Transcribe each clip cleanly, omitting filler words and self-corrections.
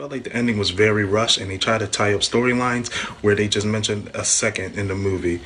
felt like the ending was very rushed, and they tried to tie up storylines where they just mentioned a second in the movie.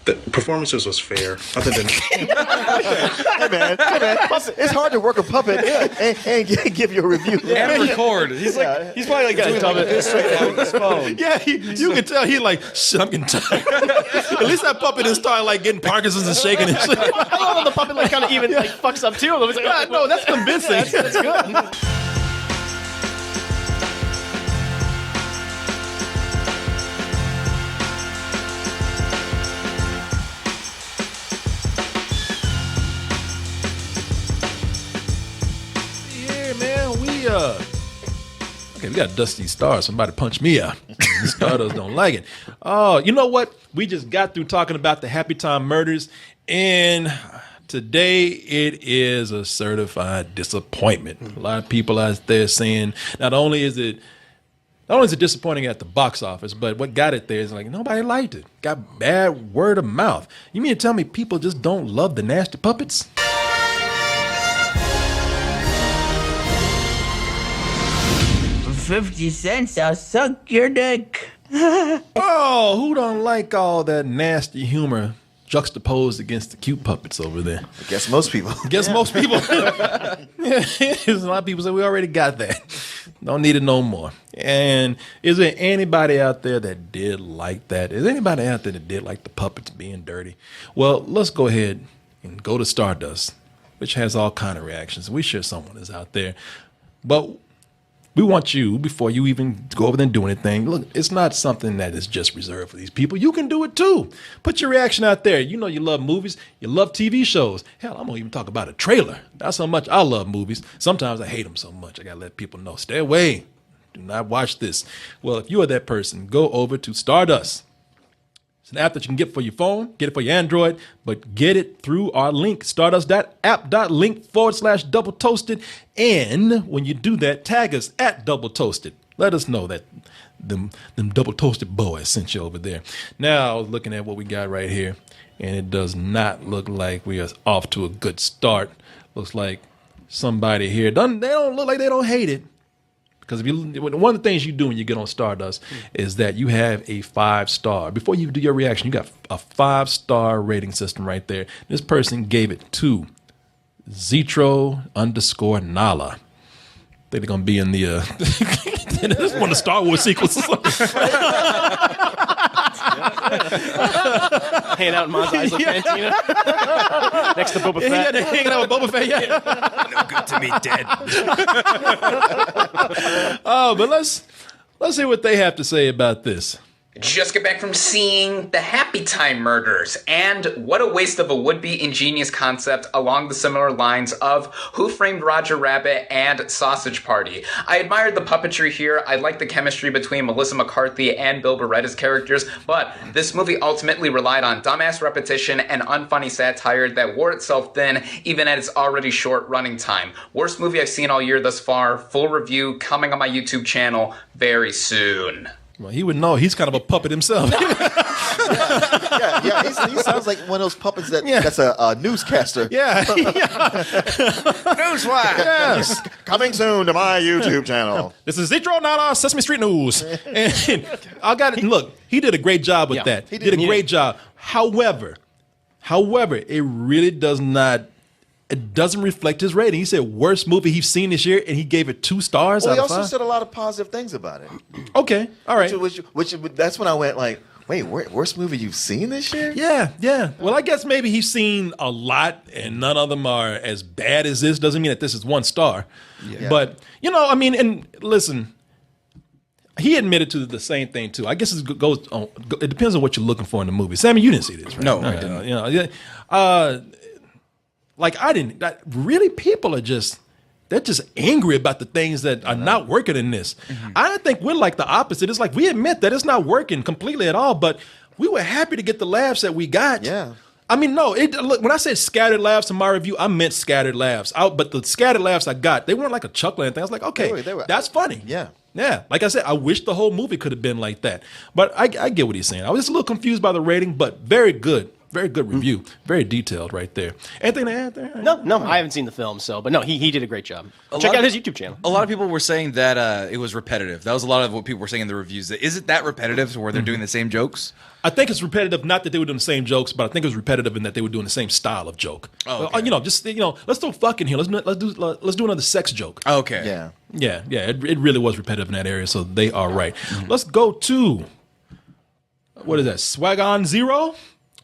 The performances was fair, other than Hey man, it's hard to work a puppet and give you a review and record. He's probably like got this straight on his phone. Yeah, you can tell he like, shit, I'm getting tired. At least that puppet didn't start like getting Parkinson's and shaking and shit. I love when the puppet like kind of even like fucks up too. Like, Yeah, no, that's convincing. that's good. Yeah, man, we got Dusty Star. Somebody punch me out. Stardust don't like it. Oh, you know what? We just got through talking about the Happy Time Murders, and today it is a certified disappointment. A lot of people out there saying not only is it disappointing at the box office, but what got it there is like nobody liked it. Got bad word of mouth. You mean to tell me people just don't love the nasty puppets? 50 cents, I'll suck your dick. Oh, who don't like all that nasty humor juxtaposed against the cute puppets over there? I guess most people. Most people. There's a lot of people say we already got that. Don't need it no more. And is there anybody out there that did like that? Is there anybody out there that did like the puppets being dirty? Well, let's go ahead and go to Stardust, which has all kind of reactions. We sure someone is out there. But we want you, before you even go over there and do anything, look, it's not something that is just reserved for these people. You can do it too. Put your reaction out there. You know you love movies. You love TV shows. Hell, I'm going to even talk about a trailer. That's how much I love movies. Sometimes I hate them so much. I got to let people know, stay away. Do not watch this. Well, if you are that person, go over to Stardust. It's an app that you can get for your phone, get it for your Android, but get it through our link, stardust.app.link/double toasted. And when you do that, tag us at double toasted. Let us know that them double toasted boys sent you over there. Now, I was looking at what we got right here, and it does not look like we are off to a good start. Looks like somebody here, they don't look like they don't hate it. Because one of the things you do when you get on Stardust is that you have a 5-star. Before you do your reaction, you got a 5-star rating system right there. This person gave it to Zetro_Nala. I think they're going to be in the this is one of the Star Wars sequels or something. Hanging out in Mos Eisley Cantina next to Boba Fett. Yeah, they're hanging out with Boba Fett. Yeah. No good to me, dead. Oh, but let's hear what they have to say about this. Just get back from seeing the Happy Time Murders, and what a waste of a would-be ingenious concept along the similar lines of Who Framed Roger Rabbit and Sausage Party. I admired the puppetry here, I liked the chemistry between Melissa McCarthy and Bill Beretta's characters, but this movie ultimately relied on dumbass repetition and unfunny satire that wore itself thin even at its already short running time. Worst movie I've seen all year thus far, full review coming on my YouTube channel very soon. Well, he would know. He's kind of a puppet himself. He sounds like one of those puppets that's a newscaster. Yeah. Newsflash. Yes. Coming soon to my YouTube channel. This is Zetro_Nala, Sesame Street News. And I got it. Look, he did a great job with that. He did a great job. However, it really does not. It doesn't reflect his rating. He said worst movie he's seen this year, and he gave it 2 stars Well, out he of 5. also said a lot of positive things about it. Okay, all right. Which that's when I went like, wait, worst movie you've seen this year? Yeah. Well, I guess maybe he's seen a lot, and none of them are as bad as this. Doesn't mean that this is 1 star. Yeah. But, I mean, and listen, he admitted to the same thing, too. I guess it depends on what you're looking for in the movie. Sammy, you didn't see this, right? No, I didn't. Really, people are they're just angry about the things that are not working in this. Mm-hmm. I think we're like the opposite. It's like we admit that it's not working completely at all, but we were happy to get the laughs that we got. Yeah. I mean, no, look, when I said scattered laughs in my review, I meant scattered laughs. But the scattered laughs I got, they weren't like a chuckle or anything. I was like, okay, they were, that's funny. Yeah. Yeah. Like I said, I wish the whole movie could have been like that. But I get what he's saying. I was just a little confused by the rating, but very good. Very good review. Very detailed right there. Anything to add there? No, I haven't seen the film, but no, he did a great job. Check out his YouTube channel. A lot of people were saying that it was repetitive. That was a lot of what people were saying in the reviews. Is it that repetitive to where they're doing the same jokes? I think it's repetitive, not that they were doing the same jokes, but I think it was repetitive in that they were doing the same style of joke. Oh, okay. Let's throw fuck in here. Let's do another sex joke. Okay. Yeah. It really was repetitive in that area, so they are right. Let's go to, what is that, Swag on Zero?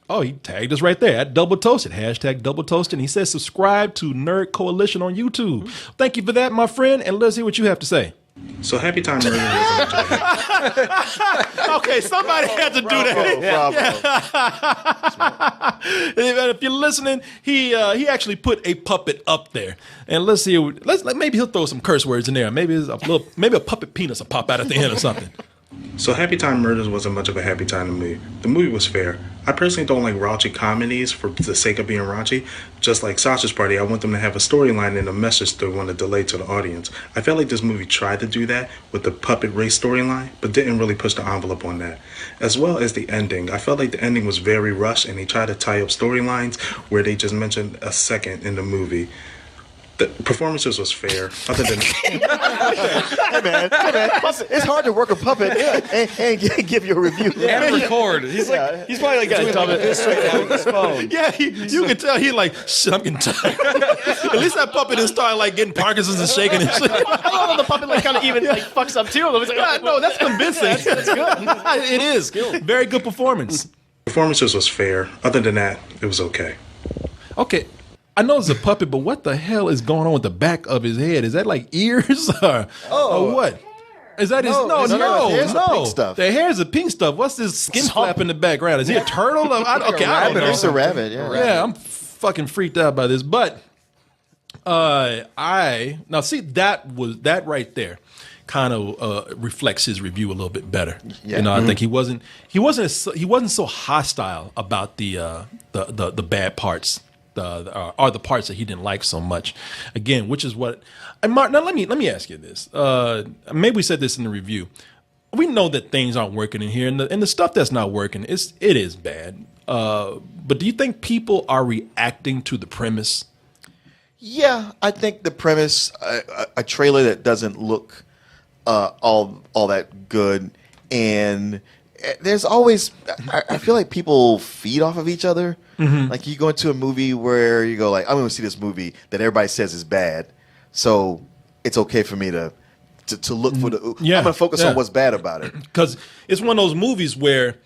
Oh, he tagged us right there at Double Toasted, hashtag Double Toasted. He says subscribe to Nerd Coalition on YouTube. Thank you for that, my friend, and let's hear what you have to say. So Happy Time Murders. Okay, somebody had to do that. If you're listening, he actually put a puppet up there, and let's see. Maybe he'll throw some curse words in there. Maybe a puppet penis will pop out at the end or something. So Happy Time Murders wasn't much of a happy time to me. The movie was fair. I personally don't like raunchy comedies for the sake of being raunchy. Just like Sausage Party, I want them to have a storyline and a message they want to delay to the audience. I felt like this movie tried to do that with the puppet race storyline, but didn't really push the envelope on that. As well as the ending. I felt like the ending was very rushed and they tried to tie up storylines where they just mentioned a second in the movie. The performances was fair, other than Hey man, it's hard to work a puppet and give you a review. And record. He's probably like doing it straight out with his phone. Yeah, you can tell he like, shit, I'm getting tired. At least that puppet didn't start like getting Parkinson's and shaking and shit. I love how the puppet like kind of even like fucks up too. It's like, No, that's convincing. That's good. It is. Very good performance. performances was fair. Other than that, it was okay. Okay. I know it's a puppet, but what the hell is going on with the back of his head? Is that like ears or what? Is that his? No. Pink stuff. The hair is a pink stuff. What's this skin flap in the background? Is he a turtle? I don't know. It's a rabbit. Yeah. Yeah, I'm fucking freaked out by this. But that right there kind of reflects his review a little bit better. Yeah. You know, I think he wasn't so hostile about the bad parts. Are the parts that he didn't like so much, again, which is what. And Mark, now let me ask you this. Maybe we said this in the review. We know that things aren't working in here, and the stuff that's not working it is bad. But do you think people are reacting to the premise? Yeah, I think the premise, a trailer that doesn't look all that good, and there's always, I feel like people feed off of each other. Mm-hmm. Like you go into a movie where you go like, I'm going to see this movie that everybody says is bad, so it's okay for me to look for the. Yeah, I'm going to focus on what's bad about it, because it's one of those movies where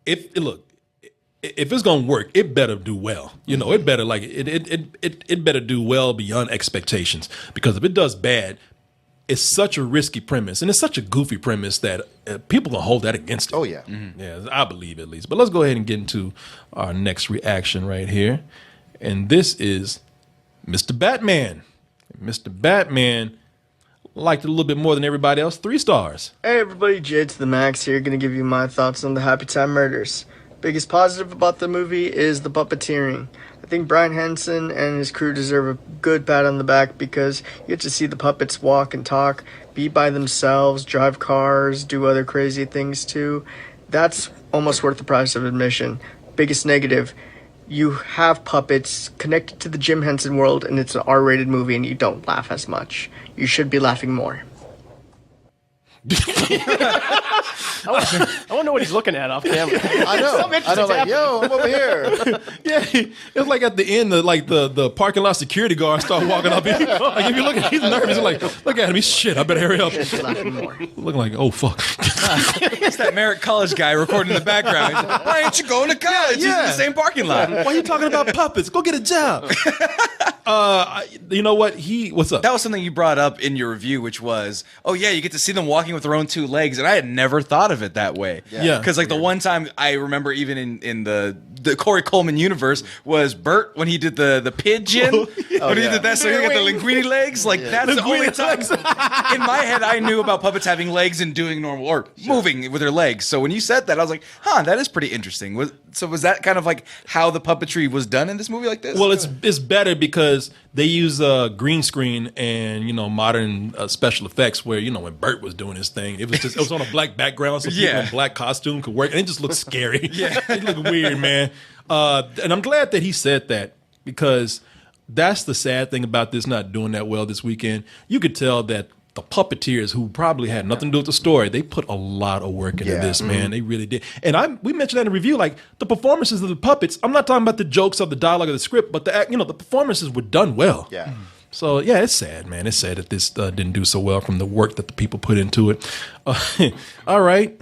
if it's going to work, it better do well. You know, it better it better do well beyond expectations, because if it does bad, it's such a risky premise, and it's such a goofy premise that people gonna hold that against it. Oh yeah, yeah, I believe at least. But let's go ahead and get into our next reaction right here, and this is Mr. Batman. Mr. Batman liked it a little bit more than everybody else. 3 stars. Hey everybody, Jade to the Max here, gonna give you my thoughts on the Happy Time Murders. Biggest positive about the movie is the puppeteering. I think Brian Henson and his crew deserve a good pat on the back, because you get to see the puppets walk and talk, be by themselves, drive cars, do other crazy things too. That's almost worth the price of admission. Biggest negative, you have puppets connected to the Jim Henson world, and it's an R-rated movie and you don't laugh as much. You should be laughing more. I want to know what he's looking at off camera. I know. Like, yo, I'm over here. Yeah, it's like at the end, the parking lot security guard start walking up. Like if you look at, he's nervous. He's like, look at him. He's shit. I better hurry up. Looking like, oh fuck. It's that Merritt College guy recording in the background. He's like, why ain't you going to college? He's in the same parking lot. Why are you talking about puppets? Go get a job. You know what? What's up? That was something you brought up in your review, which was, oh yeah, you get to see them walking with their own 2 legs, and I had never thought of it that way. Yeah. Because like the one time I remember, even in the Corey Coleman universe, was Bert when he did the pigeon. When he did that, so he got the linguini legs. Like that's the only time in my head I knew about puppets having legs and doing normal or moving with their legs. So when you said that, I was like, huh, that is pretty interesting. Was that kind of like how the puppetry was done in this movie like this? Well, it's better because because they use green screen and modern special effects. Where when Bert was doing his thing, it was on a black background, so people in black costume could work, and it just looked scary. It looked weird, man. And I'm glad that he said that, because that's the sad thing about this not doing that well this weekend. You could tell that the puppeteers, who probably had nothing to do with the story, they put a lot of work into this, man. They really did. And we mentioned that in the review, like the performances of the puppets. I'm not talking about the jokes of the dialogue of the script, but the performances were done well. Yeah. So yeah, it's sad, man. It's sad that this didn't do so well from the work that the people put into it. All right.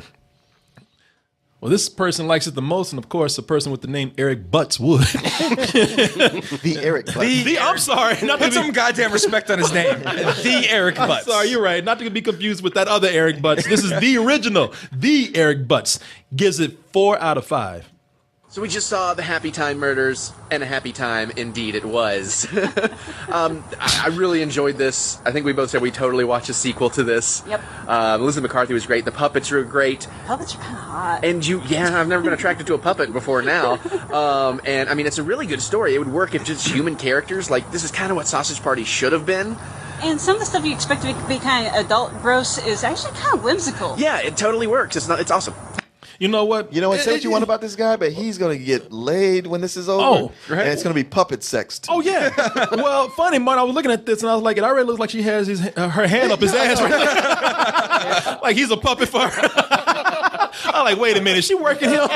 Well, this person likes it the most, and of course, the person with the name Eric Butts would. The Eric Butts. I'm sorry. Put some goddamn respect on his name. The Eric Butts. Sorry, you're right. Not to be confused with that other Eric Butts. This is the original. The Eric Butts gives it 4 out of 5. So we just saw the Happy Time Murders, and a happy time indeed it was. I really enjoyed this. I think we both said we totally watch a sequel to this. Yep. Melissa McCarthy was great. The puppets were great. Puppets are kind of hot. And I've never been attracted to a puppet before now. And I mean, it's a really good story. It would work if just human characters, like this is kind of what Sausage Party should have been. And some of the stuff you expect to be kind of adult gross is actually kind of whimsical. Yeah, it totally works. It's awesome. You know what? Say what you want about this guy, but he's going to get laid when this is over. Oh, right. And it's going to be puppet sex, too. Oh, yeah. Well, funny, Martin, I was looking at this, and I was like, it already looks like she has her hand up his ass right now. Like he's a puppet for her. I'm like, wait a minute, is she working him?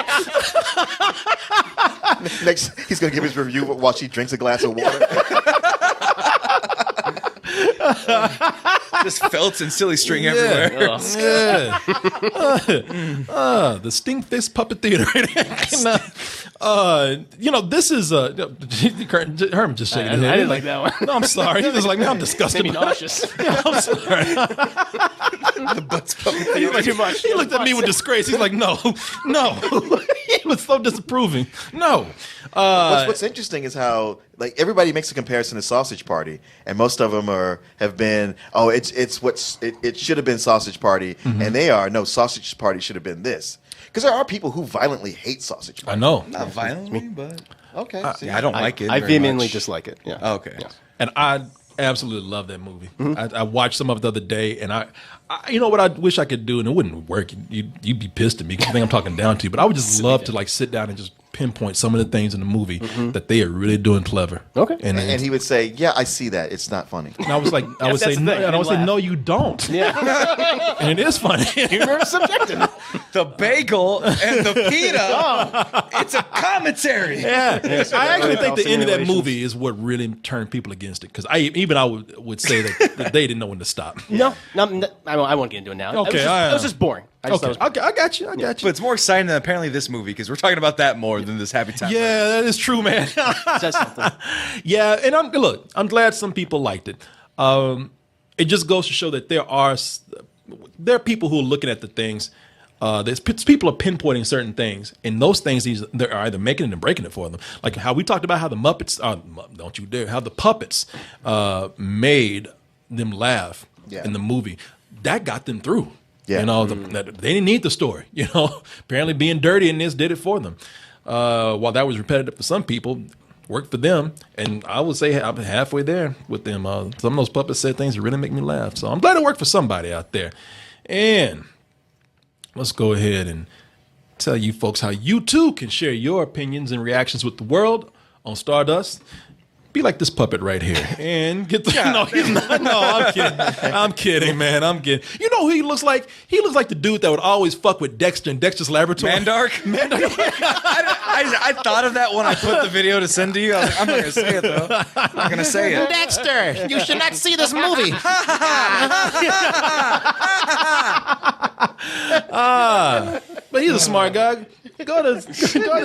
Next, he's going to give his review while she drinks a glass of water. Just felts and silly string everywhere. The Stink Fist Puppet Theater. This is Herman just shaking his head. I didn't like that one. No, I'm sorry. He was like, man, I'm disgusted. Made me nauseous. Yeah, I'm sorry. The Butts Puppet Theater. Too much. He looked at me with disgrace. He's like, no. He was so disapproving. No. What's interesting is how everybody makes a comparison to Sausage Party, and most of them have been, it should have been Sausage Party, and they are no, Sausage Party should have been this, because there are people who violently hate Sausage Party. I know. Not violently, but okay. I don't like it. I very vehemently much. dislike it. Yeah. Oh, okay. Yeah. And I absolutely love that movie. I watched some of it the other day, and I you know what I wish I could do, and it wouldn't work. You'd be pissed at me because you think I'm talking down to you, but I would just love to sit down and just pinpoint some of the things in the movie that they are really doing clever. Okay. And he would say, "Yeah, I see that. It's not funny." And I was like, I would say, no, you don't. Yeah. And it is funny. Humor is subjective. The bagel and the pita. It's a commentary. Yeah. I actually think the end of that Simulations. movie is what really turned people against it, because I would say that they didn't know when to stop. No, I won't get into it now. Okay, it was just boring. I just Okay, thought it was I got you. But it's more exciting than apparently this movie, because we're talking about that more than this Happy Time. Yeah, that is true, man. says something. Yeah, and I'm glad some people liked it. It just goes to show that there are people who are looking at the things. People are pinpointing certain things, and those things they're either making it and breaking it for them. Like how we talked about how the Muppets, don't you dare, how the puppets made them laugh in the movie. That got them through. Yeah. They didn't need the story. Apparently being dirty in this did it for them. While that was repetitive for some people, worked for them, and I would say I'm halfway there with them. Some of those puppets said things that really make me laugh. So I'm glad it worked for somebody out there. And let's go ahead and tell you folks how you too can share your opinions and reactions with the world on Stardust. Be like this puppet right here and get the. No, he's not. No, I'm kidding. I'm kidding, man. I'm kidding. You know who he looks like? He looks like the dude that would always fuck with Dexter in Dexter's Laboratory. Mandark? I thought of that when I put the video to send to you. I was like, I'm not going to say it, though. I'm not going to say it. Dexter, you should not see this movie. But he's a smart guy. Go to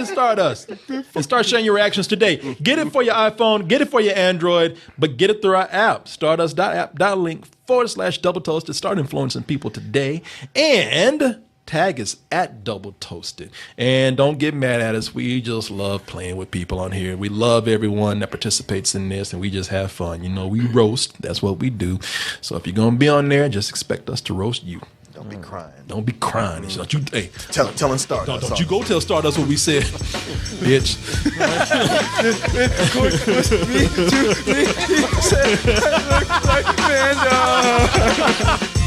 Stardust and start sharing your reactions today. Get it for your iPhone, get it for your Android, but get it through our app, stardust.app.link/Double Toasted. Start influencing people today. And tag us at Double Toasted. And don't get mad at us. We just love playing with people on here. We love everyone that participates in this, and we just have fun. We roast. That's what we do. So if you're going to be on there, just expect us to roast you. Don't be crying. Don't be crying. Don't you? Hey, telling Stardust. Don't you go tell Stardust what we said, bitch. Me too. He said I look like Panda.